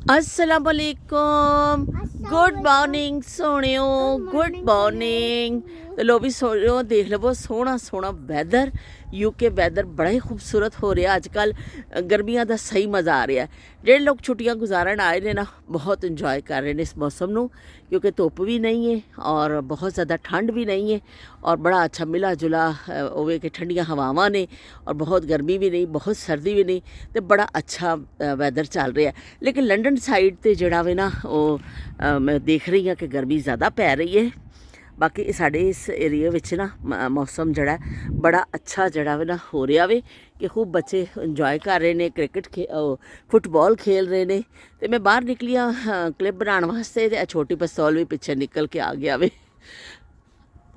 अस्सलाम वालेकुम। Good morning सोनियो, गुड मॉर्निंग। तो लो भी सोनियो देख लवो सोहना सोहना वैदर। यूके वैदर बड़ा ही खूबसूरत हो रहा अजकल। गर्मियां का सही मज़ा आ रहा है। ਜਿਹੜੇ लोग छुट्टियां गुजारन आए ने ना बहुत इंजॉय कर रहे हैं इस मौसम ਨੂੰ, क्योंकि धुप भी नहीं है और बहुत ज़्यादा ठंड भी नहीं है और बड़ा अच्छा मिला जुला होवे कि ठंडियां हवावां ने और बहुत गर्मी भी नहीं बहुत सर्दी भी नहीं, तो बड़ा अच्छा वैदर चल रहा है। लेकिन लंडन साइड तो जड़ा वे ना वो मैं देख रही हाँ कि गर्मी ज़्यादा पै रही है। बाकी साढ़े इस एरिए विच ना मौसम जड़ा बड़ा अच्छा जड़ा वे ना हो रहा वे कि खूब बच्चे इंजॉय कर रहे हैं, क्रिकेट फुटबॉल खेल रहे हैं। तो मैं बाहर निकली हाँ क्लिप बनाने वास्ते, तो छोटी पिस्तौल भी पिछे निकल के आ गया वे।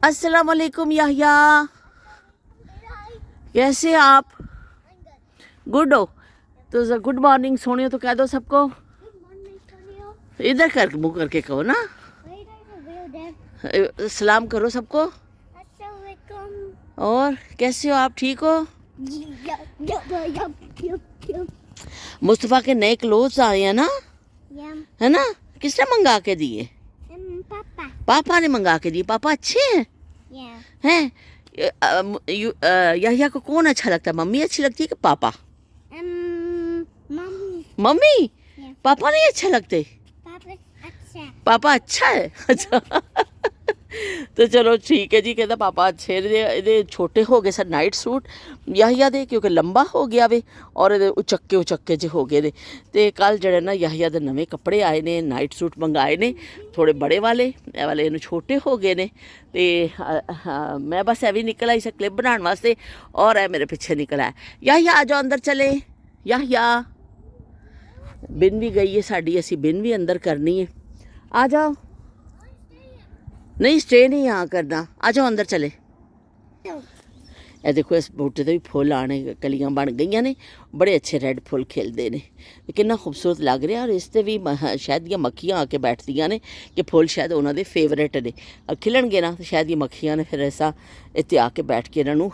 अस्सलाम वालेकुम याहिया, कैसे आप? गुड हो तो गुड मॉर्निंग सोनियो तो कह दो सबको। इधर कर मुँह करके कहो ना, सलाम करो सबको। और कैसे हो आप, ठीक हो? मुस्तफ़ा के नए क्लोथ्स आए हैं ना, है ना? किसने मंगा के दिए? पापा ने मंगा के दिए। पापा अच्छे हैं? हैं? याहिया को कौन अच्छा लगता है, मम्मी अच्छी लगती है कि पापा? मम्मी। पापा नहीं अच्छे लगते? पापा अच्छा है। अच्छा तो चलो ठीक है जी। कहता पापा अच्छे ये छोटे हो गए सर नाइट सूट याहिया दे, क्योंकि लंबा हो गया वे और ये उचक्के उचक्के जे हो गए ने। तो कल जड़े ना याहिया दे नवे कपड़े आए ने, नाइट सूट मंगाए ने थोड़े बड़े वाले, ए वाले इन्हू छोटे हो गए ने। तो मैं बस ए भी निकल आई क्लिप बनाने वास्ते और ए मेरे पीछे निकल आया। याहिया आ जाओ अंदर चले। याहिया बिन भी गई है साड़ी, असी बिन भी अंदर करनी है। आ जाओ। नहीं स्टे नहीं यहाँ करना, आ जाओ अंदर चले। ये देखो इस बूटे तो भी फुल आने, कलियां बन गई ने, बड़े अच्छे रेड फुल खिलते हैं, कितना खूबसूरत लग रहा। और इस भी शायद दियाँ मक्खियाँ आके बैठदियाँ ने कि फुल शायद उन्होंने फेवरेट ने, खिलणगे ना तो शायद ये मक्खियाँ ने फिर ऐसा इतने आके बैठ के इन्हों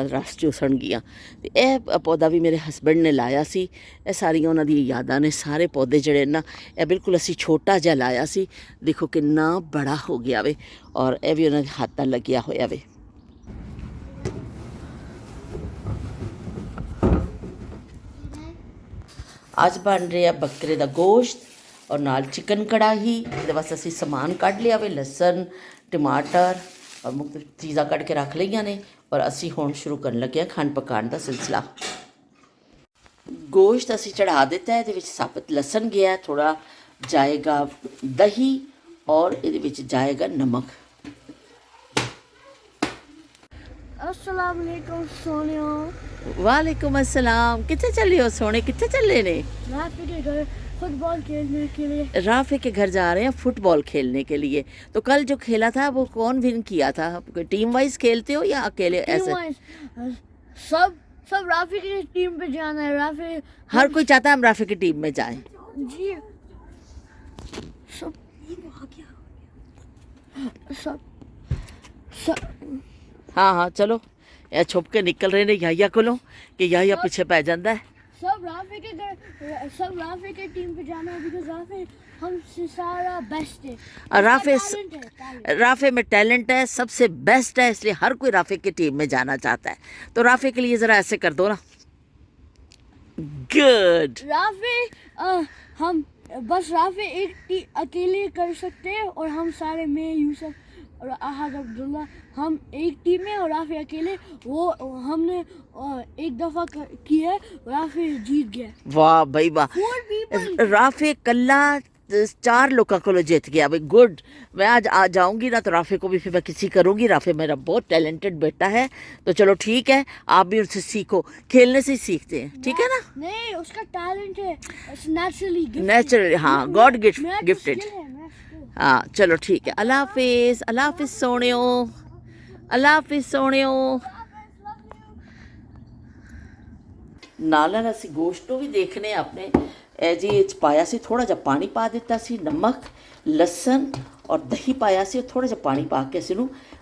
रस चूसणगियाँ। तो यह पौधा भी मेरे हसबैंड ने लाया सी। ये सारिया उन्होंने यादां ने, सारे पौधे जड़े ना यह बिल्कुल असी छोटा जहा लाया सी, देखो कितना बड़ा हो गया वे और यह भी उन्होंने हाथ नाल लग्या होया वे। आज बन रहा बकरे का गोश्त और नाल चिकन कड़ाही। ये वास्ते असी समान कढ़ लिया वे, लसन टमाटर और मुख्तलिफ चीज़ा कढ़ के रख लिया ने और असी हुण शुरू कर लगे खान पकाने का सिलसिला। गोश्त असी चढ़ा दिता है, ये साबुत लसन गया, थोड़ा जाएगा दही और ये जाएगा नमक। अस्सलाम वालेकुम सोनिया। वालेकुम अस्सलाम। कितने चले हो सोने, कितने चले ने? राफी के घर फुटबॉल खेलने के लिए। राफे के घर जा रहे हैं फुटबॉल खेलने के लिए। तो कल जो खेला था वो कौन विन किया था? टीम वाइज खेलते हो या अकेले ऐसे? सब सब राफी की टीम पे जाना है। राफी हर कोई चाहता है हम राफे की टीम में जाएं। जी सब सब सब हाँ हाँ चलो, यह छुप के निकल रहे ने याहिया कोलों कि याहिया पीछे पै जाता है। सब राफी के घर, सब राफी के टीम पे जाना है, बिकॉज़ राफी हमसे सारा बेस्ट है। राफे में टैलेंट है, सबसे बेस्ट है, इसलिए हर कोई राफे की टीम में जाना चाहता है। तो राफे के लिए ज़रा ऐसे कर दो ना, गुड। राफी हम बस राफी एक अकेले कर सकते हैं और हम सारे, मैं यूसुफ और अहद अब्दुल्ला, हम एक टीम में और राफी अकेले। वो हमने एक दफ़ा किया, राफी जीत गया। वाह भाई वाह, राफे कल्ला 4 लोगों को जीत गया भाई, गुड। मैं आज आ जाऊंगी ना तो राफे को भी फिर मैं किसी करूंगी। राफे मेरा बहुत टैलेंटेड बेटा है, तो चलो ठीक है, आप भी उससे सीखो, खेलने से ही सीखते हैं, ठीक है ना? नहीं, उसका टैलेंट है नेचुरली, हाँ गॉड गिफ्टेड। हाँ चलो ठीक है, अल्लाह हाफिज़। अल्लाह हाफिज़ सोनियो, अल्लाह हाफिज़ सोनियो। नाल असी गोश्त भी देखने अपने जी पाया सी, थोड़ा जा पानी पा दिता सी, नमक लसन और दही पाया सी, थोड़ा जा पानी पा के इस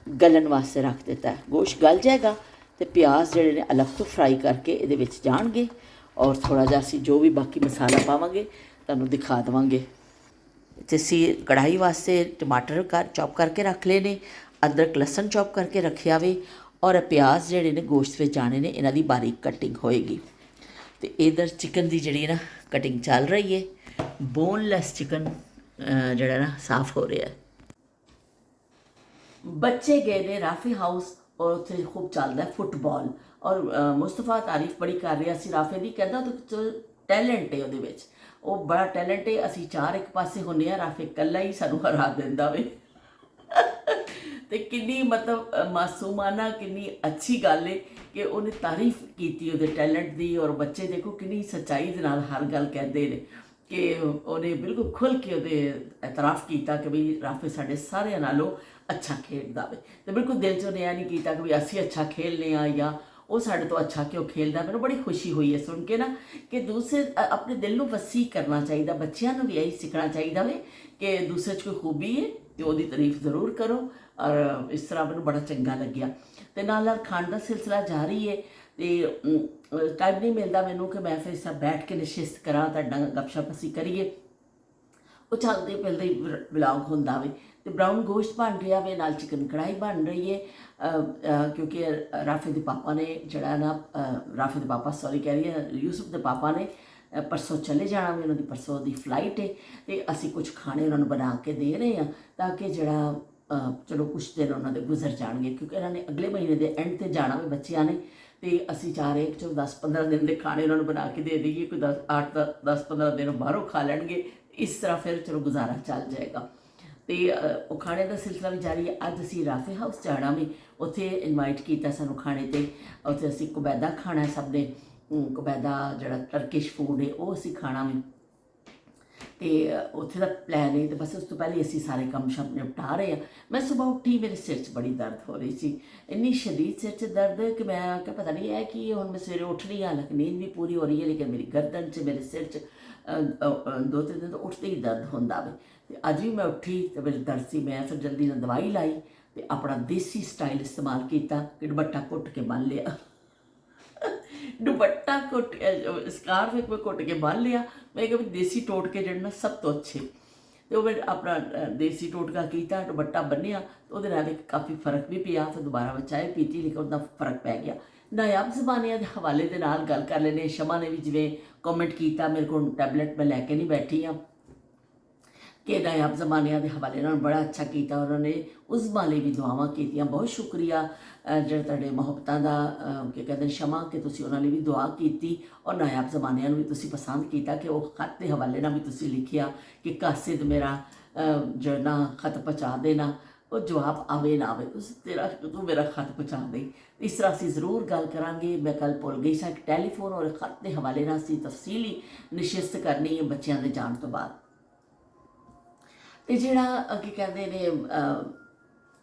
गलन वास्ते रख दिता है। गोश्त गल जाएगा तो प्याज जड़े ने अलग तो फ्राई करके ये जाएंगे और थोड़ा जा असी जो भी बाकी मसाला पावांगे ਤੁਹਾਨੂੰ ਦਿਖਾ ਦੇਵਾਂਗੇ। ਤੇ ਅਸੀਂ ਕੜਾਹੀ ਵਾਸਤੇ ਟਮਾਟਰ ਚੌਪ ਕਰਕੇ ਰੱਖ ਲਏ ਨੇ, ਅਦਰਕ ਲਸਣ ਚੌਪ ਕਰਕੇ ਰੱਖਿਆ ਵੇ, ਔਰ ਪਿਆਜ਼ ਜਿਹੜੇ ਨੇ ਗੋਸ਼ਤ ਵਿੱਚ ਜਾਣੇ ਨੇ, ਇਹਨਾਂ ਦੀ ਬਾਰੀਕ ਕਟਿੰਗ ਹੋਏਗੀ। ਤੇ ਇਧਰ ਚਿਕਨ ਦੀ ਜਿਹੜੀ ਨਾ ਕਟਿੰਗ ਚੱਲ ਰਹੀ ਹੈ। ਬੋਨਲੈਸ ਚਿਕਨ ਜਿਹੜਾ ਨਾ ਸਾਫ਼ ਹੋ ਰਿਹਾ ਹੈ। ਬੱਚੇ ਗਏ ਨੇ ਰਾਫੀ ਹਾਊਸ, ਔਰ ਉੱਥੇ ਖੂਬ ਚੱਲਦਾ ਫੁੱਟਬਾਲ, ਔਰ ਮੁਸਤਫਾ ਤਾਰੀਫ ਬੜੀ ਕਰ ਰਿਹਾ ਸੀ ਰਾਫੇ ਦੀ, ਕਹਿੰਦਾ ਤੂੰ ਟੈਲੈਂਟ ਹੈ ਉਹਦੇ ਵਿੱਚ, ਉਹ ਬੜਾ ਟੈਲੈਂਟ ਹੈ। ਅਸੀਂ ਚਾਰ ਇੱਕ ਪਾਸੇ ਹੁੰਦੇ ਹਾਂ, ਰਾਫੇ ਇਕੱਲਾ ਹੀ ਸਾਨੂੰ ਹਰਾ ਦਿੰਦਾ ਵੇ। ਤੇ ਕਿੰਨੀ ਮਤਲਬ ਮਾਸੂਮਾਨਾ, ਕਿੰਨੀ ਅੱਛੀ ਗੱਲ ਹੈ ਕਿ ਉਹਨੇ ਤਾਰੀਫ ਕੀਤੀ ਉਹਦੇ ਟੈਲੈਂਟ ਦੀ। ਔਰ ਬੱਚੇ ਦੇਖੋ ਕਿੰਨੀ ਸੱਚਾਈ ਦੇ ਨਾਲ ਹਰ ਗੱਲ ਕਹਿੰਦੇ ਨੇ, ਕਿ ਉਹਨੇ ਬਿਲਕੁਲ ਖੁੱਲ੍ਹ ਕੇ ਉਹਦੇ ਇਤਰਾਫ ਕੀਤਾ ਕਿ ਵੀ ਰਾਫੇ ਸਾਡੇ ਸਾਰਿਆਂ ਨਾਲੋਂ ਅੱਛਾ ਖੇਡਦਾ ਵੇ। ਤੇ ਬਿਲਕੁਲ ਦਿਲ 'ਚ ਉਹਨੇ ਇਹ ਨਹੀਂ ਕੀਤਾ ਕਿ ਵੀ ਅਸੀਂ ਅੱਛਾ ਖੇਡਨੇ ਆ ਜਾਂ ਉਹ ਸਾਡੇ ਤੋਂ ਅੱਛਾ ਕਿਉਂ ਖੇਡਦਾ। ਮੈਨੂੰ ਬੜੀ ਖੁਸ਼ੀ ਹੋਈ ਹੈ ਸੁਣ ਕੇ ਨਾ, ਕਿ ਦੂਸਰੇ ਆਪਣੇ ਦਿਲ ਨੂੰ ਵਸੀ ਕਰਨਾ ਚਾਹੀਦਾ। ਬੱਚਿਆਂ ਨੂੰ ਵੀ ਇਹੀ ਸਿੱਖਣਾ ਚਾਹੀਦਾ ਵੇ ਕਿ ਦੂਸਰੇ 'ਚ ਕੋਈ ਖੂਬੀ ਹੈ ਤੇ ਉਹਦੀ ਤਾਰੀਫ ਜ਼ਰੂਰ ਕਰੋ। ਔਰ ਇਸ ਤਰ੍ਹਾਂ ਮੈਨੂੰ ਬੜਾ ਚੰਗਾ ਲੱਗਿਆ। ਤੇ ਨਾਲ ਨਾਲ ਖਾਣ ਦਾ ਸਿਲਸਿਲਾ ਜਾਰੀ ਹੈ, ਤੇ ਟਾਈਮ ਨਹੀਂ ਮਿਲਦਾ ਮੈਨੂੰ ਕਿ ਮੈਂ ਫਿਰ ਸਭ ਬੈਠ ਕੇ ਨਿਸ਼ਚਿਤ ਕਰਾਂ, ਤੁਹਾਡਾ ਗੱਪਸ਼ਪ ਅਸੀਂ ਕਰੀਏ। ਉਹ ਚੱਲਦੇ ਪਹਿਲਦੇ ਹੀ ਵਲੌਗ ਹੁੰਦਾ ਵੇ। ਤੇ ਬਰਾਊਨ ਗੋਸ਼ਤ ਬਣ ਰਿਹਾ ਵੇ, ਨਾਲ ਚਿਕਨ ਕੜਾਹੀ ਬਣ ਰਹੀ ਹੈ, ਕਿਉਂਕਿ ਰਾਫੇ ਦੇ ਪਾਪਾ ਨੇ ਜਿਹੜਾ ਨਾ, ਰਾਫੇ ਦੇ ਪਾਪਾ ਸੌਰੀ ਕਹਿ ਰਹੀ ਹੈ, ਯੂਸਫ ਦੇ ਪਾਪਾ ਨੇ ਪਰਸੋਂ ਚਲੇ ਜਾਣਾ ਵੇ, ਉਹਨਾਂ ਦੀ ਪਰਸੋਂ ਦੀ ਫਲਾਈਟ ਹੈ। ਤੇ ਅਸੀਂ ਕੁਝ ਖਾਣੇ ਉਹਨਾਂ ਨੂੰ ਬਣਾ ਕੇ ਦੇ ਰਹੇ ਹਾਂ, ਤਾਂ ਕਿ ਜਿਹੜਾ ਚਲੋ ਕੁਛ ਦਿਨ ਉਹਨਾਂ ਦੇ ਗੁਜ਼ਰ ਜਾਣਗੇ, ਕਿਉਂਕਿ ਇਹਨਾਂ ਨੇ ਅਗਲੇ ਮਹੀਨੇ ਦੇ ਐਂਡ 'ਤੇ ਜਾਣਾ ਵੇ ਬੱਚਿਆਂ ਨੇ। ਤੇ ਅਸੀਂ ਚਾਹ ਰਹੇ ਕਿ ਚਲੋ 10-15 ਦਿਨ ਦੇ ਖਾਣੇ ਉਹਨਾਂ ਨੂੰ ਬਣਾ ਕੇ ਦੇ ਦੇਈਏ, ਕੋਈ 10-15 ਦਿਨ ਬਾਹਰੋਂ ਖਾ ਲੈਣਗੇ। ਇਸ ਤਰ੍ਹਾਂ ਫਿਰ ਚਲੋ ਗੁਜ਼ਾਰਾ ਚੱਲ ਜਾਏਗਾ। ਤੇ ਉਹ ਖਾਣੇ ਦਾ ਸਿਲਸਿਲਾ ਵੀ ਜਾਰੀ ਹੈ। ਅੱਜ ਅਸੀਂ ਰਾਫੇ ਹਾਊਸ ਜਾਣਾ ਵੀ, ਉੱਥੇ ਇਨਵਾਈਟ ਕੀਤਾ ਸਾਨੂੰ ਖਾਣੇ 'ਤੇ। ਉੱਥੇ ਅਸੀਂ ਕੁਬੈਦਾ ਖਾਣਾ ਸਭ ਨੇ, ਕੁਬੈਦਾ ਜਿਹੜਾ ਟਰਕਿਸ਼ ਫੂਡ ਹੈ ਉਹ ਅਸੀਂ ਖਾਣਾ ਵੀ। ਤੇ ਉੱਥੇ ਦਾ ਪਲਾਨ ਹੈ। ਤੇ ਬਸ ਉਸ ਤੋਂ ਪਹਿਲੇ ਅਸੀਂ ਸਾਰੇ ਕੰਮ ਸ਼ਮ ਨਿਪਟਾ ਰਹੇ ਹਾਂ। ਮੈਂ ਸੁਬਾਹ ਉੱਠੀ, ਮੇਰੇ ਸਿਰ 'ਚ ਬੜੀ ਦਰਦ ਹੋ ਰਹੀ ਸੀ, ਇੰਨੀ ਸ਼ਦੀਦ ਸਿਰ 'ਚ ਦਰਦ ਕਿ ਮੈਂ ਕਿਹਾ ਪਤਾ ਨਹੀਂ ਹੈ ਕਿ ਹੁਣ ਮੈਂ ਸਵੇਰੇ ਉੱਠ ਰਹੀ ਹਾਂ, ਹਾਲਾਂਕਿ ਨੀਂਦ ਵੀ ਪੂਰੀ ਹੋ ਰਹੀ ਹੈ, ਲੇਕਿਨ ਮੇਰੀ ਗਰਦਨ 'ਚ, ਮੇਰੇ ਸਿਰ 'ਚ 2-3 ਦਿਨ ਤੋਂ ਉੱਠਦੇ ਹੀ ਦਰਦ ਹੁੰਦਾ ਵੇ। ਤੇ ਅੱਜ ਵੀ ਮੈਂ ਉੱਠੀ ਤੇ ਮੇਰੇ ਦਰਦ ਸੀ। ਮੈਂ ਫਿਰ ਜਲਦੀ ਨਾਲ ਦਵਾਈ ਲਾਈ ਤੇ ਆਪਣਾ ਦੇਸੀ ਸਟਾਈਲ ਇਸਤੇਮਾਲ ਕੀਤਾ ਕਿ ਦੁਪੱਟਾ ਘੁੱਟ ਕੇ ਬੰਨ ਲਿਆ। ਦੁਪੱਟਾ ਘੁੱਟ, ਸਕਾਰਫ ਇੱਕ ਮੈਂ ਘੁੱਟ ਕੇ ਬੰਨ ਲਿਆ। ਮੈਂ ਕਿਹਾ ਵੀ ਦੇਸੀ ਟੋਟਕੇ ਜਿਹੜੇ ਨਾ ਸਭ ਤੋਂ ਅੱਛੇ। ਤੇ ਉਹ ਮੈਂ ਆਪਣਾ ਦੇਸੀ ਟੋਟਕਾ ਕੀਤਾ, ਦੁਪੱਟਾ ਬੰਨਿਆ, ਉਹਦੇ ਨਾਲ ਇੱਕ ਕਾਫੀ ਫਰਕ ਵੀ ਪਿਆ। ਫਿਰ ਦੁਬਾਰਾ ਮੈਂ ਚਾਹ ਪੀਤੀ, ਲੇਕਿਨ ਉਹਦਾ ਫਰਕ ਪੈ ਗਿਆ। ਨਾਯਾਬ ਜ਼ਬਾਨੀਆਂ ਦੇ ਹਵਾਲੇ ਦੇ ਨਾਲ ਗੱਲ ਕਰ ਲੈਂਦੇ। ਸ਼ਮਾ ਨੇ ਵੀ ਜਿਵੇਂ ਕਮੈਂਟ ਕੀਤਾ, ਮੇਰੇ ਕੋਲ ਟੈਬਲੇਟ ਮੈਂ ਲੈ ਕੇ ਨਹੀਂ ਬੈਠੀ ਹਾਂ, ਕਿ ਨਾਯਾਬ ਜ਼ਮਾਨਿਆਂ ਦੇ ਹਵਾਲੇ ਨਾਲ ਬੜਾ ਅੱਛਾ ਕੀਤਾ। ਉਹਨਾਂ ਨੇ ਉਸ ਲਈ ਵੀ ਦੁਆਵਾਂ ਕੀਤੀਆਂ। ਬਹੁਤ ਸ਼ੁਕਰੀਆ ਜਿਹੜਾ ਤੁਹਾਡੇ ਮੁਹੱਬਤਾਂ ਦਾ ਕੀ ਕਹਿੰਦੇ ਸ਼ਮਾ, ਕਿ ਤੁਸੀਂ ਉਹਨਾਂ ਲਈ ਵੀ ਦੁਆ ਕੀਤੀ। ਔਰ ਨਾਯਾਬ ਜ਼ਮਾਨਿਆਂ ਨੂੰ ਵੀ ਤੁਸੀਂ ਪਸੰਦ ਕੀਤਾ ਕਿ ਉਹ ਖਤ ਦੇ ਹਵਾਲੇ ਨਾਲ ਵੀ ਤੁਸੀਂ ਲਿਖਿਆ ਕਿ ਕਾਸਿਦ ਮੇਰਾ ਜਿਹੜਾ ਨਾ ਖਤ ਪਹੁੰਚਾ ਦੇਣਾ, ਉਹ ਜਵਾਬ ਆਵੇ ਨਾ ਆਵੇ, ਤੂੰ ਮੇਰਾ ਖਤ ਪਹੁੰਚਾ ਦੇ। ਇਸ ਤਰ੍ਹਾਂ ਅਸੀਂ ਜ਼ਰੂਰ ਗੱਲ ਕਰਾਂਗੇ। ਮੈਂ ਕੱਲ ਭੁੱਲ ਗਈ ਸਾਂ ਕਿ ਟੈਲੀਫੋਨ ਔਰ ਖਤ ਦੇ ਹਵਾਲੇ ਨਾਲ ਅਸੀਂ ਤਫਸੀਲੀ ਨਿਸ਼ਚਿਤ ਕਰਨੀ ਹੈ ਬੱਚਿਆਂ ਦੇ ਜਾਣ ਤੋਂ ਬਾਅਦ। ਤੇ ਜਿਹੜਾ ਕੀ ਕਹਿੰਦੇ ਨੇ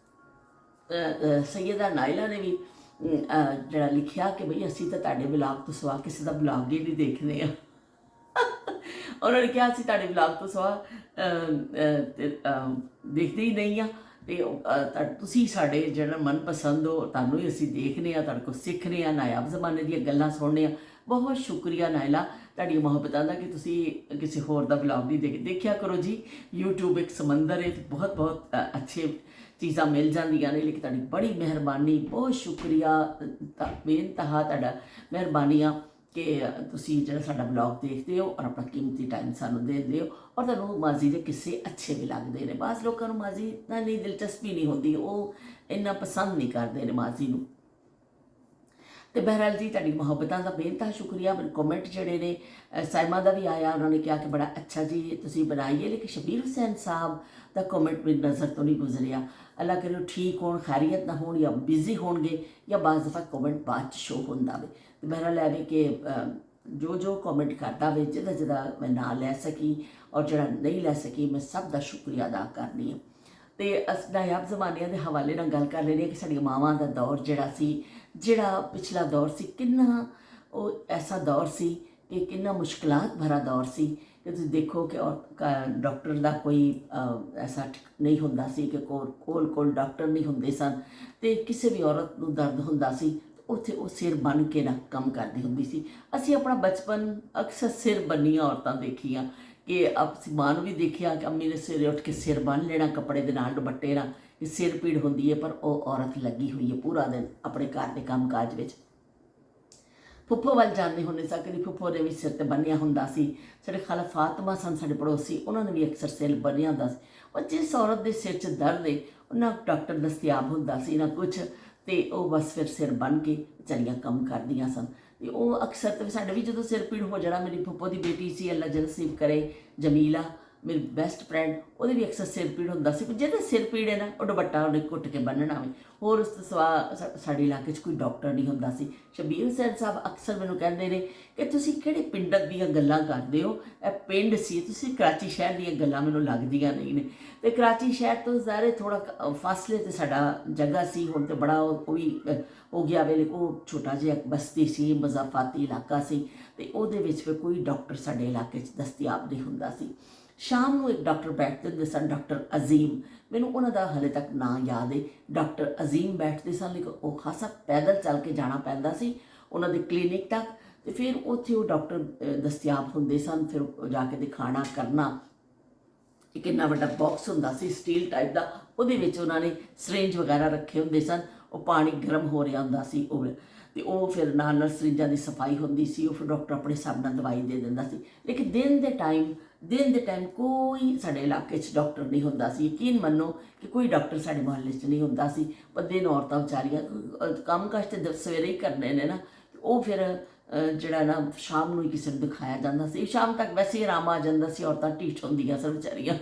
ਸੈਯਦਾ ਨਾਇਲਾ ਨੇ ਵੀ ਜਿਹੜਾ ਲਿਖਿਆ ਕਿ ਬਈ ਅਸੀਂ ਤਾਂ ਤੁਹਾਡੇ ਵਲੌਗ ਤੋਂ ਸਿਵਾ ਕਿਸੇ ਦਾ ਵਲੌਗ ਹੀ ਨਹੀਂ ਦੇਖਦੇ ਆ। ਉਹਨਾਂ ਨੇ ਕਿਹਾ ਅਸੀਂ ਤੁਹਾਡੇ ਵਲੌਗ ਤੋਂ ਸਿਵਾ ਦੇਖਦੇ ਹੀ ਨਹੀਂ ਆ। ਤੇ ਤੁਸੀਂ ਸਾਡੇ ਜਿਹੜਾ ਮਨਪਸੰਦ ਹੋ, ਤੁਹਾਨੂੰ ਹੀ ਅਸੀਂ ਦੇਖਦੇ ਹਾਂ, ਤੁਹਾਡੇ ਕੋਲ ਸਿੱਖਦੇ ਹਾਂ, ਨਾਯਾਬ ਜ਼ਮਾਨੇ ਦੀਆਂ ਗੱਲਾਂ ਸੁਣਦੇ ਹਾਂ। ਬਹੁਤ ਸ਼ੁਕਰੀਆ ਨਾਇਲਾ ਤੁਹਾਡੀ ਮੁਹੱਬਤਾਂ ਦਾ ਕਿ ਤੁਸੀਂ ਕਿਸੇ ਹੋਰ ਦਾ ਵਲੌਗ ਨਹੀਂ ਦੇਖਿਆ ਕਰੋ ਜੀ। YouTube ਇੱਕ ਸਮੁੰਦਰ ਹੈ, ਬਹੁਤ ਬਹੁਤ ਅੱਛੇ ਚੀਜ਼ਾਂ ਮਿਲ ਜਾਂਦੀਆਂ ਨੇ, ਲੇਕਿਨ ਤੁਹਾਡੀ ਬੜੀ ਮਿਹਰਬਾਨੀ, ਬਹੁਤ ਸ਼ੁਕਰੀਆ, ਬੇਇੰਤਹਾ ਤੁਹਾਡਾ ਮਿਹਰਬਾਨੀਆਂ ਕਿ ਤੁਸੀਂ ਜਿਹੜਾ ਸਾਡਾ ਵਲੌਗ ਦੇਖਦੇ ਹੋ ਔਰ ਆਪਣਾ ਕੀਮਤੀ ਟਾਈਮ ਸਾਨੂੰ ਦਿੰਦੇ ਹੋ। ਔਰ ਤੁਹਾਨੂੰ ਮਾਜ਼ੀ ਦੇ ਕਿੱਸੇ ਅੱਛੇ ਵੀ ਲੱਗਦੇ ਨੇ। ਬਾਜ਼ ਲੋਕਾਂ ਨੂੰ ਮਾਜ਼ੀ ਨਾਲ ਨਹੀਂ ਦਿਲਚਸਪੀ ਨਹੀਂ ਹੁੰਦੀ, ਉਹ ਇੰਨਾ ਪਸੰਦ ਨਹੀਂ ਕਰਦੇ ਨੇ ਮਾਜ਼ੀ ਨੂੰ। ਤੇ ਬਹਿਰਹਾਲ ਜੀ ਤੁਹਾਡੀ ਮੁਹੱਬਤਾਂ ਦਾ ਬੇਇੰਤਹਾ ਸ਼ੁਕਰੀਆ। ਮੇਰੇ ਕਮੈਂਟ ਜਿਹੜੇ ਨੇ ਸਾਇਮਾ ਦਾ ਵੀ ਆਇਆ, ਉਹਨਾਂ ਨੇ ਕਿਹਾ ਕਿ ਬੜਾ ਅੱਛਾ ਜੀ ਤੁਸੀਂ ਬਣਾਈਏ, ਲੇਕਿਨ ਸ਼ਬੀਰ ਹੁਸੈਨ ਸਾਹਿਬ ਦਾ ਕਮੈਂਟ ਮੇਰੀ ਨਜ਼ਰ ਤੋਂ ਨਹੀਂ ਗੁਜ਼ਰਿਆ। ਅੱਲਾ ਕਰੇ ਠੀਕ ਹੋਣ, ਖੈਰੀਅਤ ਨਾ ਹੋਣ, ਜਾਂ ਬਿਜ਼ੀ ਹੋਣਗੇ, ਜਾਂ ਬਾਜ਼ ਦਫਾ ਕਮੈਂਟ ਬਾਅਦ 'ਚ ਸ਼ੋ ਹੁੰਦਾ ਵੇ। ਤੇ ਬਹਿਰਹਾਲ ਐਵੇਂ ਕਿ ਜੋ ਕਮੈਂਟ ਕਰਦਾ ਵੇ, ਜਿਹਦਾ ਮੈਂ ਨਾਂ ਲੈ ਸਕੀ ਔਰ ਜਿਹੜਾ ਨਹੀਂ ਲੈ ਸਕੀ, ਮੈਂ ਸਭ ਦਾ ਸ਼ੁਕਰੀਆ ਅਦਾ ਕਰਨੀ ਹੈ। ਤੇ ਨਾਯਾਬ ਜ਼ਮਾਨਿਆਂ ਦੇ ਹਵਾਲੇ ਨਾਲ ਗੱਲ ਕਰ ਲੈਂਦੇ ਹਾਂ ਕਿ ਸਾਡੀਆਂ ਮਾਵਾਂ ਦਾ ਦੌਰ ਜਿਹੜਾ ਸੀ, ਜਿਹੜਾ ਪਿਛਲਾ ਦੌਰ ਸੀ, ਕਿੰਨਾ ਉਹ ਐਸਾ ਦੌਰ ਸੀ ਕਿ ਕਿੰਨਾ ਮੁਸ਼ਕਿਲਾਤ ਭਰਾ ਦੌਰ ਸੀ ਕਿ ਤੁਸੀਂ ਦੇਖੋ ਕਿ ਡਾਕਟਰ ਦਾ ਕੋਈ ਐਸਾ ਨਹੀਂ ਹੁੰਦਾ ਸੀ ਕਿ ਕੋਲ ਡਾਕਟਰ ਨਹੀਂ ਹੁੰਦੇ ਸਨ। ਤੇ ਕਿਸੇ ਵੀ ਔਰਤ ਨੂੰ ਦਰਦ ਹੁੰਦਾ ਸੀ ਉੱਥੇ ਉਹ ਸਿਰ ਬਣ ਕੇ ਨਾ ਕੰਮ ਕਰਦੀ ਹੁੰਦੀ ਸੀ। ਅਸੀਂ ਆਪਣਾ ਬਚਪਨ ਅਕਸਰ ਸਿਰ ਬੰਨੀਆਂ ਔਰਤਾਂ ਦੇਖੀਆਂ कि ਅਸੀਂ ਮਾਂ ਨੂੰ ਵੀ ਦੇਖਿਆ ਕਿ ਅੰਮੀ ਨੇ ਸਵੇਰੇ ਉੱਠ ਕੇ ਸਿਰ ਬੰਨ੍ਹ ਲੈਣਾ ਕੱਪੜੇ ਦੇ ਨਾਲ, ਦੁਪੱਟੇ ਨਾਲ, ਕਿ ਸਿਰ ਪੀੜ ਹੁੰਦੀ ਹੈ, ਪਰ ਉਹ ਔਰਤ ਲੱਗੀ ਹੋਈ ਹੈ ਪੂਰਾ ਦਿਨ ਆਪਣੇ ਘਰ ਦੇ ਕੰਮ ਕਾਜ ਵਿੱਚ। ਫੁੱਫੋ ਵੱਲ ਜਾਂਦੇ ਹੁੰਦੇ ਸਾਂ, ਕਦੀ ਫੁੱਫੋ ਨੇ ਵੀ ਸਿਰ 'ਤੇ ਬੰਨ੍ਹਿਆ ਹੁੰਦਾ ਸੀ। ਸਾਡੇ ਖਾਲਾ ਫਾਤਮਾ ਸਨ ਸਾਡੇ ਪੜੋਸੀ, ਉਹਨਾਂ ਨੇ ਵੀ ਅਕਸਰ ਸਿਰ ਬੰਨ੍ਹਿਆ ਹੁੰਦਾ ਸੀ। ਉਹ ਜਿਸ ਔਰਤ ਦੇ ਸਿਰ 'ਚ ਦਰਦ ਹੈ ਉਹਨਾਂ ਡਾਕਟਰ ਦਸਤਿਆਬ ਹੁੰਦਾ ਸੀ ਨਾ ਕੁਛ, ਅਤੇ ਉਹ ਬਸ ਫਿਰ ਸਿਰ ਬੰਨ੍ਹ ਕੇ ਵਿਚਾਰੀਆਂ ਕੰਮ ਕਰਦੀਆਂ ਸਨ। ਅਤੇ ਉਹ ਅਕਸਰ ਤਾਂ ਸਾਡੇ ਵੀ ਜਦੋਂ ਸਿਰ ਪੀੜ ਹੋ ਜਾਣਾ, ਮੇਰੀ ਫੁੱਫੋ ਦੀ ਬੇਟੀ ਸੀ, ਅੱਲਾ ਜਨਸੀਬ ਕਰੇ, ਜਮੀਲਾ, ਮੇਰੀ ਬੈਸਟ ਫਰੈਂਡ, ਉਹਦੇ ਵੀ ਅਕਸਰ ਸਿਰ ਪੀੜ ਹੁੰਦਾ ਸੀ। ਜਿਹਦੇ ਸਿਰ ਪੀੜ ਹੈ ਨਾ ਉਹ ਦੁਪੱਟਾ ਉਹਨੇ ਘੁੱਟ ਕੇ ਬੰਨ੍ਹਣਾ ਵੇ। ਹੋਰ ਉਸ ਤੋਂ ਸਿਵਾ ਸਾਡੇ ਇਲਾਕੇ 'ਚ ਕੋਈ ਡਾਕਟਰ ਨਹੀਂ ਹੁੰਦਾ ਸੀ। ਸ਼ਬੀਰ ਹੁਸੈਨ ਸਾਹਿਬ ਅਕਸਰ ਮੈਨੂੰ ਕਹਿੰਦੇ ਨੇ ਕਿ ਤੁਸੀਂ ਕਿਹੜੇ ਪਿੰਡ ਦੀਆਂ ਗੱਲਾਂ ਕਰਦੇ ਹੋ, ਇਹ ਪਿੰਡ ਸੀ, ਤੁਸੀਂ ਕਰਾਚੀ ਸ਼ਹਿਰ ਦੀਆਂ ਗੱਲਾਂ ਮੈਨੂੰ ਲੱਗਦੀਆਂ ਨਹੀਂ ਨੇ। ਅਤੇ ਕਰਾਚੀ ਸ਼ਹਿਰ ਤੋਂ ਜ਼ਾਹਿਰ ਥੋੜ੍ਹਾ ਫਾਸਲੇ 'ਤੇ ਸਾਡਾ ਜਗ੍ਹਾ ਸੀ, ਹੁਣ ਤਾਂ ਬੜਾ ਉਹ ਵੀ ਹੋ ਗਿਆ ਵੇ। ਉਹ ਛੋਟਾ ਜਿਹਾ ਬਸਤੀ ਸੀ, ਮਜ਼ਾਫਾਤੀ ਇਲਾਕਾ ਸੀ, ਅਤੇ ਉਹਦੇ ਵਿੱਚ ਫਿਰ ਕੋਈ ਡਾਕਟਰ ਸਾਡੇ ਇਲਾਕੇ 'ਚ ਦਸਤਿਆਬ ਨਹੀਂ ਹੁੰਦਾ ਸੀ। ਸ਼ਾਮ ਨੂੰ ਇੱਕ ਡਾਕਟਰ ਬੈਠਦੇ ਹੁੰਦੇ ਸਨ, ਡਾਕਟਰ ਅਜ਼ੀਮ, ਮੈਨੂੰ ਉਹਨਾਂ ਦਾ ਹਾਲੇ ਤੱਕ ਨਾਂ ਯਾਦ ਹੈ। ਡਾਕਟਰ ਅਜ਼ੀਮ ਬੈਠਦੇ ਸਨ, ਲੇਕਿਨ ਉਹ ਖਾਸਾ ਪੈਦਲ ਚੱਲ ਕੇ ਜਾਣਾ ਪੈਂਦਾ ਸੀ ਉਹਨਾਂ ਦੇ ਕਲੀਨਿਕ ਤੱਕ, ਅਤੇ ਫਿਰ ਉੱਥੇ ਉਹ ਡਾਕਟਰ ਦਸਤਿਆਬ ਹੁੰਦੇ ਸਨ। ਫਿਰ ਜਾ ਕੇ ਦਿਖਾਣਾ ਕਰਨਾ। ਇੱਕ ਇੰਨਾ ਵੱਡਾ ਬਾਕਸ ਹੁੰਦਾ ਸੀ ਸਟੀਲ ਟਾਈਪ ਦਾ, ਉਹਦੇ ਵਿੱਚ ਉਹਨਾਂ ਨੇ ਸਰਿੰਜ ਵਗੈਰਾ ਰੱਖੇ ਹੁੰਦੇ ਸਨ। ਉਹ ਪਾਣੀ ਗਰਮ ਹੋ ਰਿਹਾ ਹੁੰਦਾ ਸੀ ਅਤੇ ਉਹ ਫਿਰ ਨਾਲ ਨਾਲ ਸਰਿੰਜਾਂ ਦੀ ਸਫਾਈ ਹੁੰਦੀ ਸੀ। ਉਹ ਫਿਰ ਡਾਕਟਰ ਆਪਣੇ ਹਿਸਾਬ ਨਾਲ ਦਵਾਈ ਦੇ ਦਿੰਦਾ ਸੀ। ਲੇਕਿਨ ਦਿਨ ਦੇ ਟਾਈਮ ਕੋਈ ਸਾਡੇ ਇਲਾਕੇ 'ਚ ਡਾਕਟਰ ਨਹੀਂ ਹੁੰਦਾ ਸੀ। ਯਕੀਨ ਮੰਨੋ ਕਿ ਕੋਈ ਡਾਕਟਰ ਸਾਡੇ ਮੁਹੱਲੇ 'ਚ ਨਹੀਂ ਹੁੰਦਾ ਸੀ। ਪਰ ਦਿਨ ਔਰਤਾਂ ਵਿਚਾਰੀਆਂ ਕੰਮ ਕਾਜ ਤੇ ਸਵੇਰੇ ਹੀ ਕਰਨੇ ਨੇ ਨਾ, ਉਹ ਫਿਰ ਜਿਹੜਾ ਨਾ ਸ਼ਾਮ ਨੂੰ ਹੀ ਕਿਸੇ ਨੂੰ ਦਿਖਾਇਆ ਜਾਂਦਾ ਸੀ। ਸ਼ਾਮ ਤੱਕ ਵੈਸੇ ਹੀ ਆਰਾਮ ਆ ਜਾਂਦਾ ਸੀ, ਔਰਤਾਂ ਢੀਠ ਹੁੰਦੀਆਂ ਸਨ ਵਿਚਾਰੀਆਂ,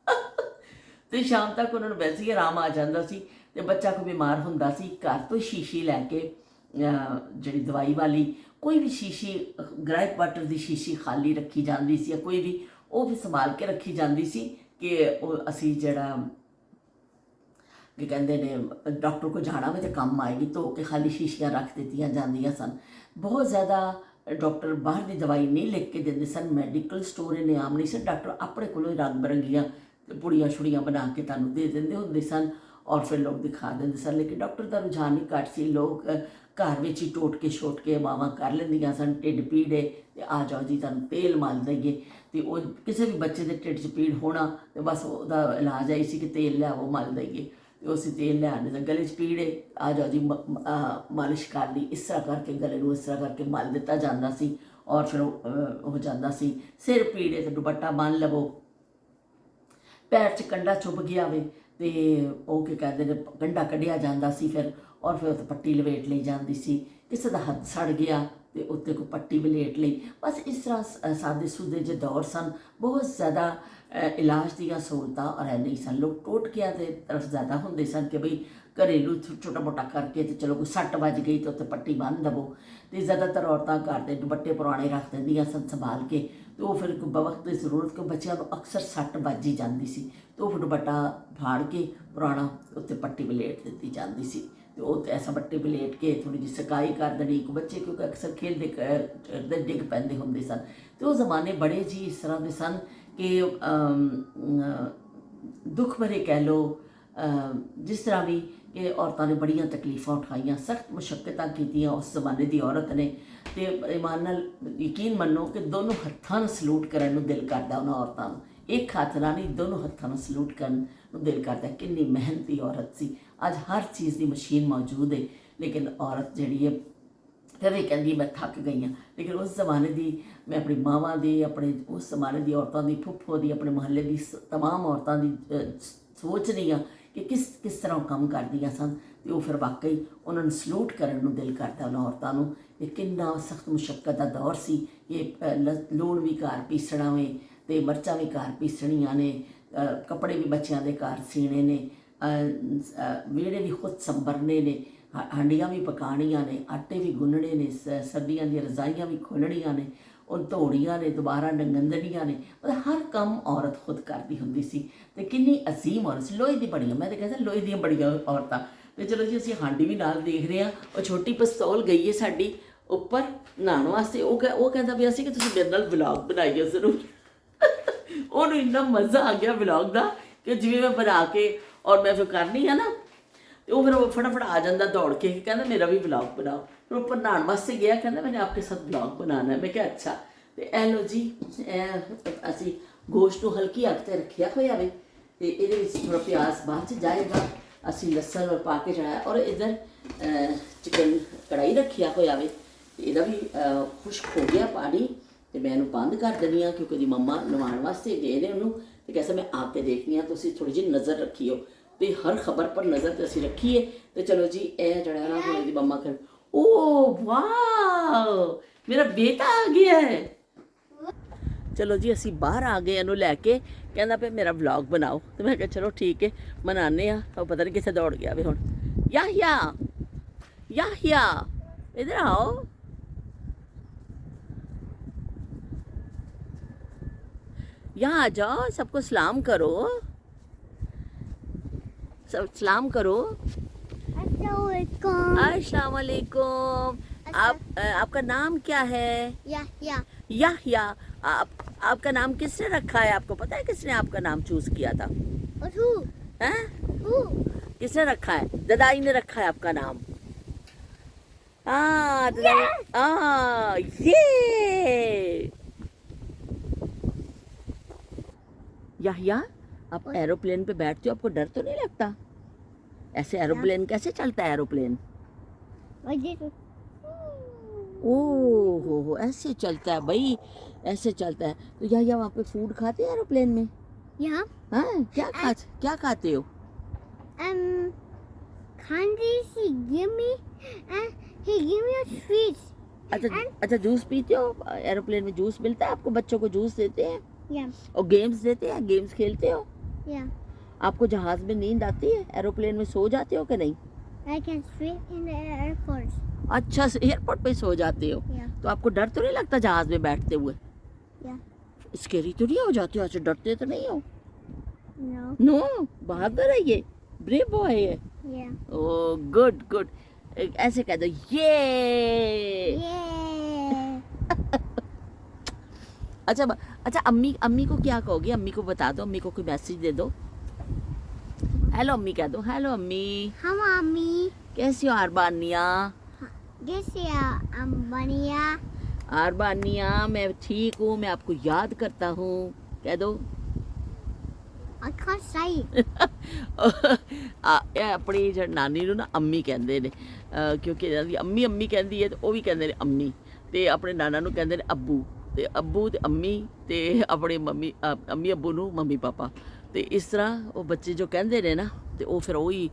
ਅਤੇ ਸ਼ਾਮ ਤੱਕ ਉਹਨਾਂ ਨੂੰ ਵੈਸੇ ਹੀ ਆਰਾਮ ਆ ਜਾਂਦਾ ਸੀ। ਅਤੇ ਬੱਚਾ ਕੋਈ ਬਿਮਾਰ ਹੁੰਦਾ ਸੀ, ਘਰ ਤੋਂ ਹੀ ਸ਼ੀਸ਼ੀ ਲੈ ਕੇ, ਜਿਹੜੀ ਦਵਾਈ ਵਾਲੀ ਕੋਈ ਵੀ ਸ਼ੀਸ਼ੀ, ਗ੍ਰਾਈਪ ਵਾਟਰ ਦੀ ਸ਼ੀਸ਼ੀ ਖਾਲੀ ਰੱਖੀ ਜਾਂਦੀ ਸੀ, ਜਾਂ ਕੋਈ ਵੀ ਉਹ ਵੀ ਸੰਭਾਲ ਕੇ ਰੱਖੀ ਜਾਂਦੀ ਸੀ ਕਿ ਉਹ ਅਸੀਂ ਜਿਹੜਾ ਕੀ ਕਹਿੰਦੇ ਨੇ ਡਾਕਟਰ ਕੋਲ ਜਾਣਾ ਹੋਵੇ ਤਾਂ ਕੰਮ ਆਏਗੀ। ਧੋ ਕੇ ਖਾਲੀ ਸ਼ੀਸ਼ੀਆਂ ਰੱਖ ਦਿੱਤੀਆਂ ਜਾਂਦੀਆਂ ਸਨ। ਬਹੁਤ ਜ਼ਿਆਦਾ ਡਾਕਟਰ ਬਾਹਰ ਦੀ ਦਵਾਈ ਨਹੀਂ ਲਿਖ ਕੇ ਦਿੰਦੇ ਸਨ। ਮੈਡੀਕਲ ਸਟੋਰ ਇੰਨੇ ਆਮ ਨਹੀਂ ਸਨ। ਡਾਕਟਰ ਆਪਣੇ ਕੋਲੋਂ ਹੀ ਰੰਗ ਬਰੰਗੀਆਂ ਪੁੜੀਆਂ ਛੁੜੀਆਂ ਬਣਾ ਕੇ ਤੁਹਾਨੂੰ ਦੇ ਦਿੰਦੇ ਹੁੰਦੇ ਸਨ, ਔਰ ਫਿਰ ਲੋਕ ਦਿਖਾ ਦਿੰਦੇ ਸਨ। ਲੇਕਿਨ ਡਾਕਟਰ ਦਾ ਰੁਝਾਨ ਨਹੀਂ ਘੱਟ ਸੀ। ਲੋਕ ਘਰ ਵਿੱਚ ਹੀ ਟੋਟ ਕੇ ਛੋਟ ਕੇ ਮਾਵਾਂ ਕਰ ਲੈਂਦੀਆਂ ਸਨ। ਢਿੱਡ ਪੀੜ ਹੈ ਅਤੇ ਆ ਜਾਓ ਜੀ ਤੁਹਾਨੂੰ ਤੇਲ ਮਲ ਦਈਏ, ਅਤੇ ਉਹ ਕਿਸੇ ਵੀ ਬੱਚੇ ਦੇ ਢਿੱਡ 'ਚ ਪੀੜ ਹੋਣਾ ਅਤੇ ਬਸ ਉਹਦਾ ਇਲਾਜ ਆਈ ਸੀ ਕਿ ਤੇਲ ਲਿਆਵੋ ਮਲ ਦਈਏ, ਅਤੇ ਅਸੀਂ ਤੇਲ ਲਿਆਉਂਦੇ। ਗਲੇ 'ਚ ਪੀੜ ਹੈ, ਆ ਜਾਓ ਜੀ ਮਾਲਿਸ਼ ਕਰ ਲਈ, ਇਸ ਤਰ੍ਹਾਂ ਕਰਕੇ ਗਲੇ ਨੂੰ ਇਸ ਤਰ੍ਹਾਂ ਕਰਕੇ ਮਲ ਦਿੱਤਾ ਜਾਂਦਾ ਸੀ, ਔਰ ਫਿਰ ਹੋ ਜਾਂਦਾ ਸੀ। ਸਿਰ ਪੀੜ ਹੈ ਤਾਂ ਦੁਪੱਟਾ ਬੰਨ੍ਹ ਲਵੋ। ਪੈਰ 'ਚ ਕੰਡਾ ਚੁੱਭ ਗਿਆ ਵੇ ਅਤੇ ਉਹ ਕੀ ਕਹਿੰਦੇ ਨੇ ਕੰਡਾ ਕੱਢਿਆ ਜਾਂਦਾ ਸੀ ਫਿਰ, ਔਰ ਫਿਰ ਉੱਤੇ ਪੱਟੀ ਲਵੇਟ ਲਈ ਜਾਂਦੀ ਸੀ। ਕਿਸੇ ਦਾ ਹੱਥ ਸੜ ਗਿਆ ਅਤੇ ਉੱਤੇ ਕੋਈ ਪੱਟੀ ਵਲੇਟ ਲਈ। ਬਸ ਇਸ ਤਰ੍ਹਾਂ ਸਾਦੇ ਸੁਦੇ ਜਿਹੇ ਦੌਰ ਸਨ। ਬਹੁਤ ਜ਼ਿਆਦਾ ਇਲਾਜ ਦੀਆਂ ਸਹੂਲਤਾਂ ਔਰ ਨਹੀਂ ਸਨ। ਲੋਕ ਟੋਟਕਿਆਂ ਦੇ ਤਰਫ ਜ਼ਿਆਦਾ ਹੁੰਦੇ ਸਨ ਕਿ ਬਈ ਘਰੇਲੂ ਛੋਟਾ ਮੋਟਾ ਕਰਕੇ ਅਤੇ ਚਲੋ ਕੋਈ ਸੱਟ ਵੱਜ ਗਈ ਤਾਂ ਉੱਤੇ ਪੱਟੀ ਬੰਨ੍ਹ ਦੇਵੋ। ਅਤੇ ਜ਼ਿਆਦਾਤਰ ਔਰਤਾਂ ਘਰ ਦੇ ਦੁਪੱਟੇ ਪੁਰਾਣੇ ਰੱਖ ਦਿੰਦੀਆਂ ਸਨ ਸੰਭਾਲ ਕੇ, ਅਤੇ ਉਹ ਫਿਰ ਵਕਤ ਦੀ ਜ਼ਰੂਰਤ ਕਿ ਬੱਚਿਆਂ ਨੂੰ ਅਕਸਰ ਸੱਟ ਵੱਜ ਹੀ ਜਾਂਦੀ ਸੀ, ਅਤੇ ਉਹ ਫਿਰ ਦੁਪੱਟਾ ਫਾੜ ਕੇ ਪੁਰਾਣਾ ਉੱਤੇ ਪੱਟੀ ਵਲੇਟ ਦਿੱਤੀ ਜਾਂਦੀ ਸੀ। ਅਤੇ ਉਹ ਐਸਾ ਪੱਟੀ ਵਲੇਟ ਕੇ ਥੋੜ੍ਹੀ ਜਿਹੀ ਸਕਾਈ ਕਰ ਦੇਣੀ। ਇੱਕ ਬੱਚੇ ਕਿਉਂਕਿ ਅਕਸਰ ਖੇਡਦੇ ਡਿੱਗ ਪੈਂਦੇ ਹੁੰਦੇ ਸਨ, ਅਤੇ ਉਹ ਜ਼ਮਾਨੇ ਬੜੇ ਜੀ ਇਸ ਤਰ੍ਹਾਂ ਦੇ ਸਨ ਕਿ ਦੁੱਖ ਭਰੇ ਕਹਿ ਲਓ, ਜਿਸ ਤਰ੍ਹਾਂ ਵੀ ਕਿ ਔਰਤਾਂ ਨੇ ਬੜੀਆਂ ਤਕਲੀਫਾਂ ਉਠਾਈਆਂ, ਸਖਤ ਮੁਸ਼ੱਕਤਾਂ ਕੀਤੀਆਂ ਉਸ ਜ਼ਮਾਨੇ ਦੀ ਔਰਤ ਨੇ। ਅਤੇ ਇਮਾਨ ਨਾਲ ਯਕੀਨ ਮੰਨੋ ਕਿ ਦੋਨੋਂ ਹੱਥਾਂ ਨੂੰ ਸਲੂਟ ਕਰਨ ਨੂੰ ਦਿਲ ਕਰਦਾ ਉਹਨਾਂ ਔਰਤਾਂ ਨੂੰ। ਇੱਕ ਹੱਥ ਨਾਲ ਨਹੀਂ, ਦੋਨੋਂ ਹੱਥਾਂ ਨੂੰ ਸਲੂਟ ਕਰਨ ਨੂੰ ਦਿਲ ਕਰਦਾ। ਕਿੰਨੀ ਮਿਹਨਤੀ ਔਰਤ ਸੀ। ਅੱਜ ਹਰ ਚੀਜ਼ ਦੀ ਮਸ਼ੀਨ ਮੌਜੂਦ ਹੈ, ਲੇਕਿਨ ਔਰਤ ਜਿਹੜੀ ਹੈ ਫਿਰ ਵੀ ਕਹਿੰਦੀ ਮੈਂ ਥੱਕ ਗਈ ਹਾਂ। ਲੇਕਿਨ ਉਸ ਜ਼ਮਾਨੇ ਦੀ ਮੈਂ ਆਪਣੀ ਮਾਵਾਂ ਦੀ, ਆਪਣੇ ਉਸ ਜ਼ਮਾਨੇ ਦੀ ਔਰਤਾਂ ਦੀ, ਫੁੱਫੋ ਦੀ, ਆਪਣੇ ਮੁਹੱਲੇ ਦੀ ਤਮਾਮ ਔਰਤਾਂ ਦੀ ਸੋਚ ਰਹੀ ਹਾਂ ਕਿ ਕਿਸ ਤਰ੍ਹਾਂ ਉਹ ਕੰਮ ਕਰਦੀਆਂ ਸਨ। ਅਤੇ ਉਹ ਫਿਰ ਵਾਕਈ ਉਹਨਾਂ ਨੂੰ ਸਲੂਟ ਕਰਨ ਨੂੰ ਦਿਲ ਕਰਦਾ ਉਹਨਾਂ ਔਰਤਾਂ ਨੂੰ। ਇਹ ਕਿੰਨਾ ਸਖਤ ਮੁਸ਼ੱਕਤ ਦਾ ਦੌਰ ਸੀ। ਇਹ ਲੂਣ ਵੀ ਘਰ ਪੀਸਣਾ ਵੇ, ਅਤੇ ਮਿਰਚਾਂ ਵੀ ਘਰ ਪੀਸਣੀਆਂ ਨੇ, ਕੱਪੜੇ ਵੀ ਬੱਚਿਆਂ ਦੇ ਘਰ ਸੀਣੇ ਨੇ, ਵਿਹੜੇ ਵੀ ਖੁਦ ਸੰਭਰਨੇ ਨੇ, ਹਾਂਡੀਆਂ ਵੀ ਪਕਾਉਣੀਆਂ ਨੇ, ਆਟੇ ਵੀ ਗੁੰਨਣੇ ਨੇ, ਸਰਦੀਆਂ ਦੀਆਂ ਰਜ਼ਾਈਆਂ ਵੀ ਖੋਲ੍ਹਣੀਆਂ ਨੇ, ਉਹ ਧੋਣੀਆਂ ਨੇ, ਦੁਬਾਰਾ ਨੰਗੰਦਣੀਆਂ ਨੇ। ਮਤਲਬ ਹਰ ਕੰਮ ਔਰਤ ਖੁਦ ਕਰਦੀ ਹੁੰਦੀ ਸੀ। ਅਤੇ ਕਿੰਨੀ ਅਜ਼ੀਮ ਔਰਤ ਸੀ। ਲੋਹੇ ਦੀ ਬੜੀਆਂ, ਮੈਂ ਤਾਂ ਕਹਿੰਦਾ ਲੋਹੇ ਦੀਆਂ ਬੜੀਆਂ ਔਰਤਾਂ। ਅਤੇ ਚਲੋ ਜੀ ਅਸੀਂ ਹਾਂਡੀ ਵੀ ਨਾਲ ਦੇਖ ਰਹੇ ਹਾਂ। ਉਹ ਛੋਟੀ ਪਿਸਤੌਲ ਗਈ ਹੈ ਸਾਡੀ ਉੱਪਰ ਨਹਾਉਣ ਵਾਸਤੇ। ਉਹ ਕਹਿੰਦਾ ਵੀ ਅਸੀਂ ਕਿ ਤੁਸੀਂ ਮੇਰੇ ਨਾਲ ਵਲੌਗ ਬਣਾਈਏ ਜ਼ਰੂਰ। ਉਹਨੂੰ ਇੰਨਾ ਮਜ਼ਾ ਆ ਗਿਆ ਵਲੌਗ ਦਾ ਕਿ ਜਿਵੇਂ ਮੈਂ ਬਣਾ ਕੇ ਔਰ ਮੈਂ ਫਿਰ ਕਰਨੀ ਆ ਨਾ, ਅਤੇ ਉਹ ਫਿਰ ਫਟਾਫਟ ਆ ਜਾਂਦਾ ਦੌੜ ਕੇ, ਕਹਿੰਦਾ ਮੇਰਾ ਵੀ ਵਲੌਗ ਬਣਾਓ। ਫਿਰ ਉੱਪਰ ਨਹਾਉਣ ਵਾਸਤੇ ਗਿਆ, ਕਹਿੰਦਾ ਮੈंने आपके साथ ਵਲੌਗ बनाना है। मैं क्या अच्छा। ਤੇ ਇਹ ਲੋ ਜੀ, ਇਹ ਅਸੀਂ ਗੋਸ਼ਤ ਨੂੰ ਹਲਕੀ ਅੱਗ ਤੇ ਰੱਖਿਆ ਹੋਇਆ ਵੇ ਤੇ ਇਹਦੇ ਵਿੱਚ ਥੋੜਾ ਪਿਆਜ਼ ਬਾਅਦ ਚ ਜਾਏਗਾ। ਅਸੀਂ ਲਸਣ ਔਰ ਪਾ ਕੇ ਚੜਾਇਆ ਔਰ ਇਧਰ ਚਿਕਨ ਕੜਾਈ ਰੱਖਿਆ ਹੋਇਆ ਵੇ ਤੇ ਇਹਦਾ ਵੀ ਖੁਸ਼ਕ ਹੋ ਗਿਆ ਪਾਣੀ ਤੇ ਮੈਂ ਇਹਨੂੰ ਬੰਦ ਕਰ ਦਿੰਦੀ ਹਾਂ ਕਿਉਂਕਿ ਇਹਦੀ ਮੰਮਾ ਨਵਾਉਣ ਵਾਸਤੇ ਗਏ ਨੇ ਉਹਨੂੰ ਤੇ ਕਹਿੰਦਾ ਮੈਂ ਆ ਕੇ ਦੇਖਣੀ ਆ, ਤੁਸੀਂ ਥੋੜੀ ਜਿਹੀ ਨਜ਼ਰ ਰੱਖਿਓ ਤੇ ਹਰ ਖਬਰ ਪਰ ਨਜ਼ਰ ਤੇ ਅਸੀਂ ਰੱਖੀਏ। ਤੇ ਚਲੋ ਜੀ ਇਹ ਜਿਹੜਾ ਨਾ ਹੁਣ ਇਹਦੀ ਮੰਮਾ ਕਰ, ਓ ਵਾਓ ਮੇਰਾ ਬੇਟਾ ਆ ਗਿਆ ਹੈ। ਚਲੋ ਜੀ ਅਸੀਂ ਬਾਹਰ ਆ ਗਏ ਇਹਨੂੰ ਲੈ ਕੇ, ਕਹਿੰਦਾ ਪਏ ਮੇਰਾ ਵਲੌਗ ਬਣਾਓ ਤੇ ਮੈਂ ਕਿਹਾ ਚਲੋ ਠੀਕ ਹੈ ਬਣਾਉਂਦੇ ਆ। ਉਹ ਪਤਾ ਨਹੀਂ ਕਿੱਥੇ ਦੌੜ ਗਿਆ ਵੇ ਹੁਣ। याहिया याहिया इधर आओ। यहाँ आ जाओ, सबको सलाम करो, सब सलाम करो। अस्सलाम वालेकुम। आपका नाम क्या है? याहिया। आपका नाम किसने रखा है? आपको पता है किसने आपका नाम चूज किया था? हैं? किसने रखा है? ददाई ने रखा है आपका नाम। हाँ ददाई। ये याहिया, आप एरोप्लेन पे बैठते हो, आपको डर तो नहीं लगता? ऐसे एरोप्लेन कैसे चलता है एरोप्लेन? ओह हो, ऐसे चलता है भाई, ऐसे चलता है। तो याहिया वहाँ पे फूड खाते हैं एरोप्लेन में? हाँ, क्या खाते हो? He give me a sweets. अच्छा जूस पीते हो? एरोप्लेन में जूस मिलता है आपको? बच्चों को जूस देते हैं? Yeah. और गेम्स देते हैं? गेम्स खेलते हो? Yeah. आपको जहाज में नींद आती है? एरोप्लेन में सो जाते हो कि नहीं? I can sleep in the airport. अच्छा, एयरपोर्ट पे सो जाते हो? Yeah. तो आपको डर तो नहीं लगता जहाज में बैठते हुए? Yeah. स्केरी तो नहीं हो जाती हो? अच्छा डरते तो नहीं हो? No. नो, बहादुर है ये, ब्रेव बॉय है। Yeah. ओ गुड गुड, ऐसे कह दो ये। Yeah. अच्छा अम्मी को क्या कहोगी? अम्मी को बता दो, अम्मी को कोई मैसेज दे दो। हेलो अम्मी कह दो। हेलो अम्मी, हम अम्मी कैसी हो आरबानिया? कैसे बढ़िया। आरबानिया मैं ठीक हूँ, मैं आपको याद करता हूँ, कह दो। I can't say it. ਇਹ ਆਪਣੀ ਜਿਹੜੀ ਨਾਨੀ ਨੂੰ ਨਾ ਅੰਮੀ ਕਹਿੰਦੇ ਨੇ, ਕਿਉਂਕਿ ਇਹਨਾਂ ਦੀ ਅੰਮੀ ਅੰਮੀ ਕਹਿੰਦੀ ਹੈ ਤੇ ਉਹ ਵੀ ਕਹਿੰਦੇ ਨੇ ਅੰਮੀ, ਤੇ ਆਪਣੇ ਨਾਨਾ ਨੂੰ ਕਹਿੰਦੇ ਨੇ ਅੱਬੂ, ਤੇ ਅੱਬੂ ਤੇ ਅੰਮੀ, ਤੇ ਆਪਣੇ ਮੰਮੀ ਅੰਮੀ ਅੱਬੂ ਨੂੰ ਮੰਮੀ ਪਾਪਾ। ਤੇ ਇਸ ਤਰ੍ਹਾਂ ਉਹ ਬੱਚੇ ਜੋ ਕਹਿੰਦੇ ਨੇ ਨਾ, ਤੇ ਉਹ ਫਿਰ ਉਹੀ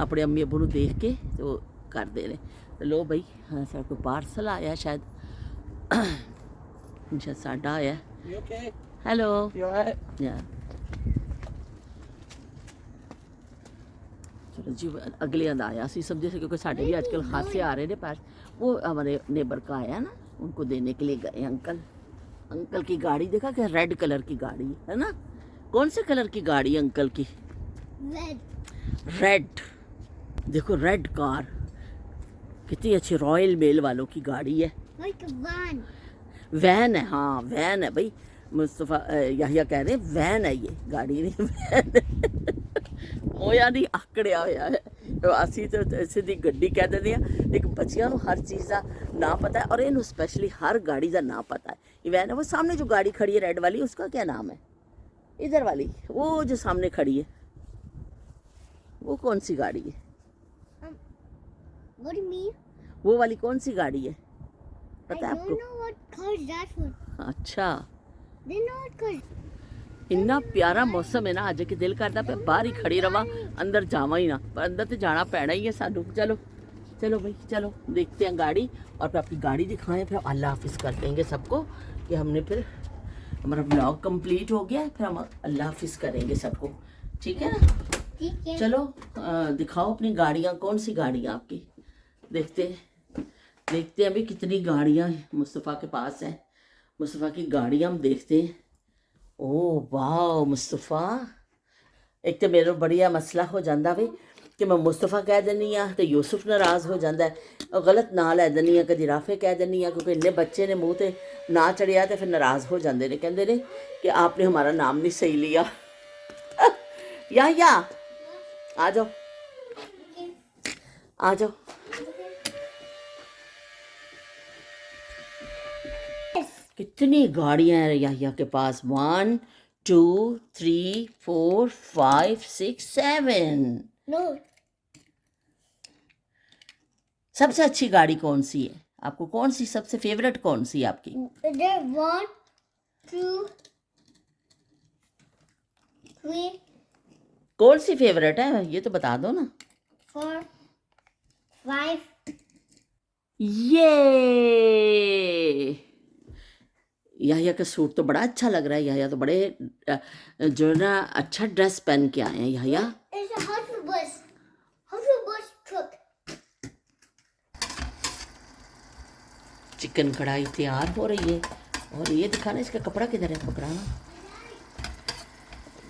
ਆਪਣੇ ਅੰਮੀ ਅੱਬੂ ਨੂੰ ਦੇਖ ਕੇ ਤੇ ਉਹ ਕਰਦੇ ਨੇ। ਤੇ ਲੋ ਬਈ, ਸਾਡੇ ਕੋਲ ਪਾਰਸਲ ਆਇਆ ਸ਼ਾਇਦ, ਸ਼ਾਇਦ ਸਾਡਾ ਆਇਆ। ਹੈਲੋ ਯਾ चलो जी, अगले अंद आया सी समझे से, क्योंकि साढ़े भी आजकल खासे आ रहे हैं पास। वो हमारे नेबर का आया ना, उनको देने के लिए गए। अंकल की गाड़ी देखा क्या? रेड कलर की गाड़ी है ना? कौन से कलर की गाड़ी अंकल की? रेड। देखो रेड कार, कितनी अच्छी, रॉयल मेल वालों की गाड़ी है। वैन है, हाँ वैन है भाई। मुस्तफ़ा याहिया कह रहे हैं वैन है ये, गाड़ी नहीं वैन। ਹੋਇਆ ਨਹੀਂ ਆਕੜਿਆ ਹੋਇਆ ਹੈ। ਅਸੀਂ ਤਾਂ ਸਿੱਧੀ ਗੱਡੀ ਕਹਿ ਦਿੰਦੇ ਹਾਂ, ਲੇਕਿਨ ਬੱਚਿਆਂ ਨੂੰ ਹਰ ਚੀਜ਼ ਦਾ ਨਾਂ ਪਤਾ है और इन्हों स्पेशली हर गाड़ी का नाम पता है। इवन वो सामने जो गाड़ी खड़ी है रेड वाली, उसका क्या नाम है? इधर वाली, वो जो सामने खड़ी है, वो कौन सी गाड़ी है? What do you mean? वो वाली कौन सी गाड़ी है, पता है I आपको? don't know what car is that for. अच्छा, They know what car. इन्ना प्यारा मौसम है ना अज कि दिल करता पे बाहर ही खड़ी रवा, अंदर जावा ही ना, पर अंदर तो जाना पैना ही है सानू। चलो चलो भाई चलो, देखते हैं गाड़ी, और फिर आपकी गाड़ी दिखाएं, फिर अल्लाह हाफिज़ कर देंगे सबको कि हमने फिर हमारा ब्लॉग कंप्लीट हो गया है, फिर हम अल्लाह हाफिज़ करेंगे सबको, ठीक है ना? ठीक है। चलो दिखाओ अपनी गाड़ियाँ, कौन सी गाड़ियाँ आपकी? देखते हैं अभी कितनी गाड़ियाँ मुस्तफ़ा के पास हैं। मुस्तफ़ा की गाड़ियाँ हम देखते हैं। ओह वाह मुस्तफ़ा, एक तो मेरा बढ़िया मसला हो जाता वे कि मैं मुस्तफ़ा कह दिनी हाँ तो यूसुफ नाराज़ हो जाता है, और गलत ना लै दिनी हाँ, कभी राफे कह दिनी हाँ, क्योंकि इन्ने बच्चे ने मुँह ते ना चढ़िया तो फिर नाराज़ हो जाते हैं, कहते हैं कि आपने हमारा नाम नहीं सही लिया। या आ जाओ आ जाओ। कितनी गाड़ियां हैं याहिया के पास, 1 2 3 4 5 6 7। No. सबसे अच्छी गाड़ी कौन सी है आपको? कौन सी सबसे फेवरेट कौन सी है आपकी? There 1, 2, 3, कौन सी फेवरेट है ये तो बता दो ना। 4, 5. ये याहिया का सूट तो बड़ा अच्छा लग रहा है। याहिया तो बड़े जो है ना अच्छा ड्रेस पहन के आए हैं Yahya. It's a hot bus. Hot bus truck. Chicken kadhai तैयार हो रही है और ये दिखाना इसका कपड़ा किधर है, पकड़ाना।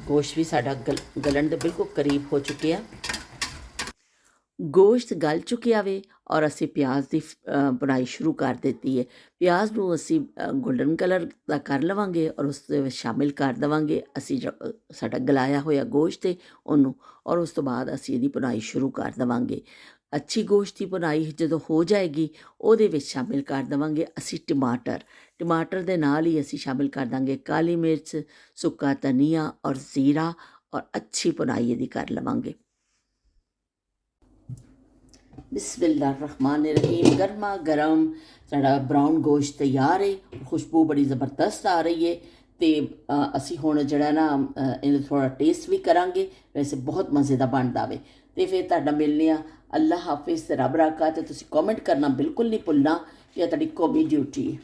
गोश्त भी साडा गलन ਦੇ ਬਿਲਕੁਲ ਕਰੀਬ ਹੋ ਚੁੱਕਿਆ। ਗੋਸ਼ਤ ਗਲ ਚੁੱਕਿਆ ਵੇ ਔਰ ਅਸੀਂ ਪਿਆਜ਼ ਦੀ ਬਣਾਈ ਸ਼ੁਰੂ ਕਰ ਦਿੱਤੀ ਹੈ। ਪਿਆਜ਼ ਨੂੰ ਅਸੀਂ ਗੋਲਡਨ ਕਲਰ ਦਾ ਕਰ ਲਵਾਂਗੇ ਔਰ ਉਸ ਦੇ ਵਿੱਚ ਸ਼ਾਮਿਲ ਕਰ ਦੇਵਾਂਗੇ ਅਸੀਂ ਸਾਡਾ ਗਲਾਇਆ ਹੋਇਆ ਗੋਸ਼ਤ ਹੈ ਉਹਨੂੰ, ਔਰ ਉਸ ਤੋਂ ਬਾਅਦ ਅਸੀਂ ਇਹਦੀ ਬਣਾਈ ਸ਼ੁਰੂ ਕਰ ਦੇਵਾਂਗੇ। ਅੱਛੀ ਗੋਸ਼ਤ ਦੀ ਬਣਾਈ ਜਦੋਂ ਹੋ ਜਾਏਗੀ ਉਹਦੇ ਵਿੱਚ ਸ਼ਾਮਿਲ ਕਰ ਦੇਵਾਂਗੇ ਅਸੀਂ ਟਮਾਟਰ ਦੇ ਨਾਲ ਹੀ ਅਸੀਂ ਸ਼ਾਮਿਲ ਕਰ ਦਾਂਗੇ ਕਾਲੀ ਮਿਰਚ, ਸੁੱਕਾ ਧਨੀਆ ਔਰ ਜ਼ੀਰਾ, ਔਰ ਅੱਛੀ ਬਣਾਈ ਇਹਦੀ ਕਰ ਲਵਾਂਗੇ। बिस्मिल्लाहिर्रहमानिर्रहीम। गर्मा गर्म साड़ा ब्राउन गोश्त तैयार है, खुशबू बड़ी ज़बरदस्त आ रही है। तो असी हुण जिहड़ा ना इहदा थोड़ा टेस्ट भी करांगे, वैसे बहुत मज़े दा बनदा वे। तो फिर तुहाडा मिलने आ। अल्लाह हाफिज़, रब राखा। तो तुसीं कॉमेंट करना बिल्कुल नहीं भुलना, कि तुहाडी कौमी ड्यूटी है।